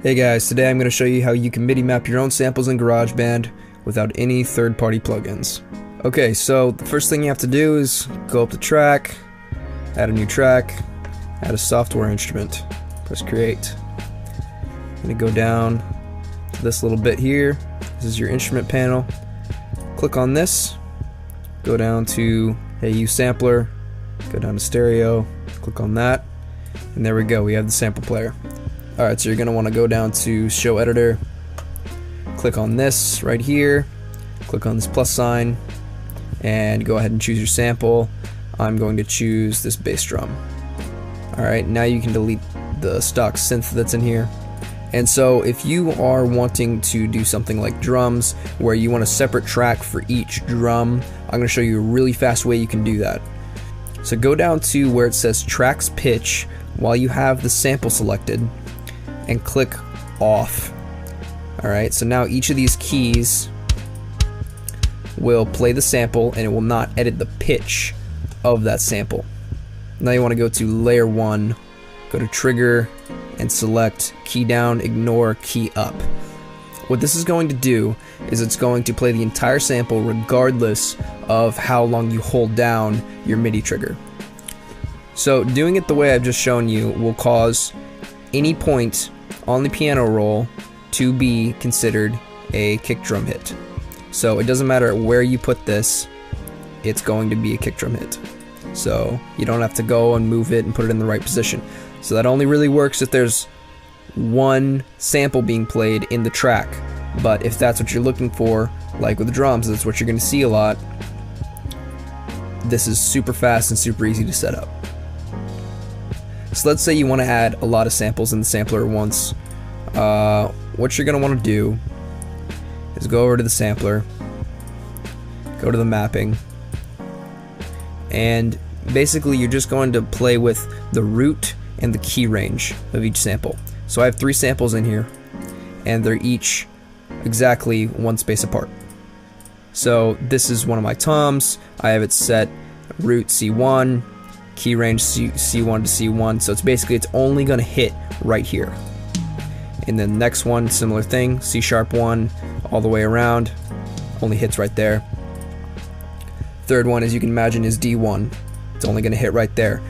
Hey guys, today I'm going to show you how you can MIDI map your own samples in Garageband without any third-party plugins. Okay, so the first thing you have to do is go up to track, add a new track, add a software instrument, press create. I'm going to go down to this little bit here. This is your instrument panel. Click on this, go down to AU sampler, go down to stereo, click on that, and there we go, we have the sample player. Alright, so you're going to want to go down to show editor, click on this right here, click on this plus sign, and go ahead and choose your sample. I'm going to choose this bass drum. Alright, now you can delete the stock synth that's in here. And so if you are wanting to do something like drums, where you want a separate track for each drum, I'm going to show you a really fast way you can do that. So go down to where it says tracks pitch while you have the sample selected, and click off. Alright, so now each of these keys will play the sample and it will not edit the pitch of that sample. Now you want to go to layer 1, go to trigger, and select key down, ignore, key up. What this is going to do is it's going to play the entire sample regardless of how long you hold down your MIDI trigger. So doing it the way I've just shown you will cause any point on the piano roll to be considered a kick drum hit. So it doesn't matter where you put this, it's going to be a kick drum hit. So you don't have to go and move it and put it in the right position. So that only really works if there's one sample being played in the track. But if that's what you're looking for, like with the drums, that's what you're going to see a lot, this is super fast and super easy to set up. So let's say you want to add a lot of samples in the sampler at once. What you're going to want to do is go over to the sampler, go to the mapping, and basically you're just going to play with the root and the key range of each sample. So I have 3 samples in here, and they're each exactly 1 space apart. So this is one of my toms. I have it set root C1, key range C1 to C1, so it's only going to hit right here. And then the next one, similar thing, C sharp 1 all the way around, only hits right there. Third one, as you can imagine, is D1. It's only going to hit right there.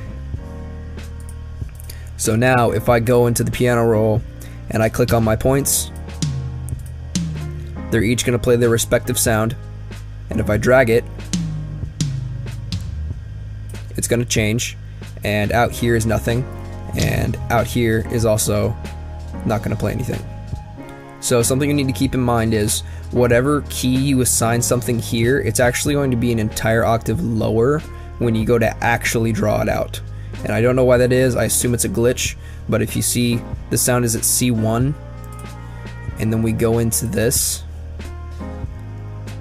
So now if I go into the piano roll and I click on my points, they're each going to play their respective sound, and if I drag it, it's going to change, and out here is nothing, and out here is also not going to play anything. So something you need to keep in mind is whatever key you assign something here, it's actually going to be an entire octave lower when you go to actually draw it out. And I don't know why that is, I assume it's a glitch, but if you see the sound is at C1 and then we go into this,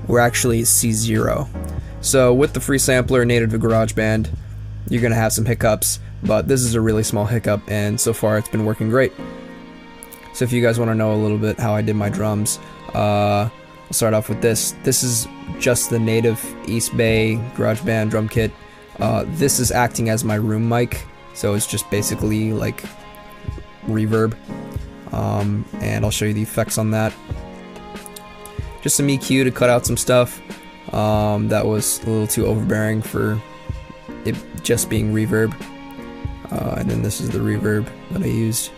we're actually at C0. So with the free sampler native to GarageBand, you're going to have some hiccups, but this is a really small hiccup, and so far it's been working great. So if you guys want to know a little bit how I did my drums, I'll start off with this. This is just the native East Bay GarageBand drum kit. This is acting as my room mic, so it's just basically like reverb, and I'll show you the effects on that. Just some EQ to cut out some stuff that was a little too overbearing for it just being reverb, and then this is the reverb that I used.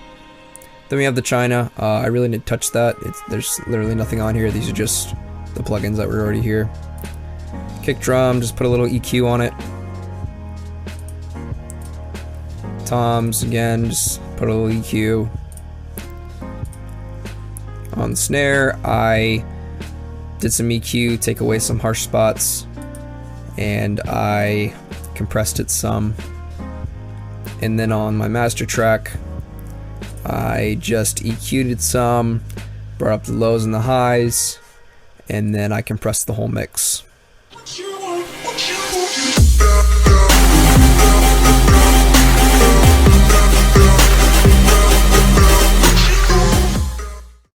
Then we have the China. I really didn't touch that. There's literally nothing on here. These are just the plugins that were already here. Kick drum, just put a little EQ on it. Toms, again, just put a little EQ. On the snare, I did some EQ, take away some harsh spots, and I compressed it some. And then on my master track, I just EQ'd it some, brought up the lows and the highs, and then I compressed the whole mix.